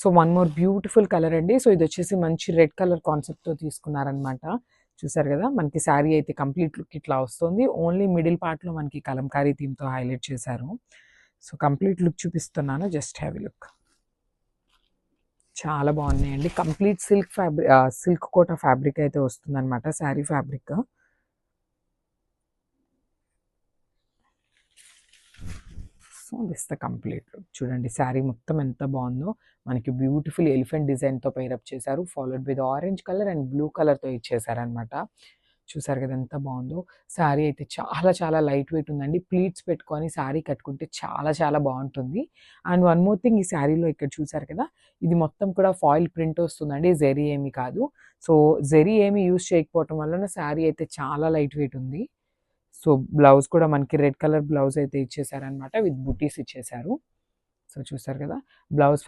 So one more beautiful colour అండి. So ఇది వచ్చేసి మంచి రెడ్ కలర్ కాన్సెప్ట్తో తీసుకున్నారనమాట. చూసారు కదా, మనకి శారీ అయితే కంప్లీట్ లుక్ ఇట్లా వస్తుంది. ఓన్లీ మిడిల్ పార్ట్లో మనకి కలంకారీ థీమ్తో హైలైట్ చేశారు. సో కంప్లీట్ లుక్ చూపిస్తున్నాను, జస్ట్ హ్యావ్ ఎ లుక్. చాలా బాగున్నాయండి. కంప్లీట్ సిల్క్ కోట ఫ్యాబ్రిక్ అయితే వస్తుందన్నమాట, sari fabric. So this the complete look. చూడండి శారీ మొత్తం ఎంత బాగుందో. మనకి బ్యూటిఫుల్ ఎలిఫెంట్ డిజైన్తో పైరప్ చేశారు, followed with orange colour and blue కలర్తో ఇచ్చేసారనమాట. చూసారు కదా ఎంత బాగుందో. శారీ అయితే చాలా చాలా లైట్ వెయిట్ ఉందండి. ప్లీట్స్ పెట్టుకొని శారీ కట్టుకుంటే చాలా చాలా బాగుంటుంది. అండ్ వన్ మోర్ థింగ్, ఈ శారీలో ఇక్కడ చూసారు కదా, ఇది మొత్తం కూడా ఫాయిల్ ప్రింట్ వస్తుందండి, జెరీ ఏమి కాదు. సో జెరీ ఏమి యూజ్ చేయకపోవటం వలన శారీ అయితే చాలా లైట్ వెయిట్ ఉంది. సో బ్లౌజ్ కూడా మనకి రెడ్ కలర్ బ్లౌజ్ అయితే ఇచ్చేసారనమాట, విత్ బుటీస్ ఇచ్చేసారు. సో చూసారు కదా బ్లౌజ్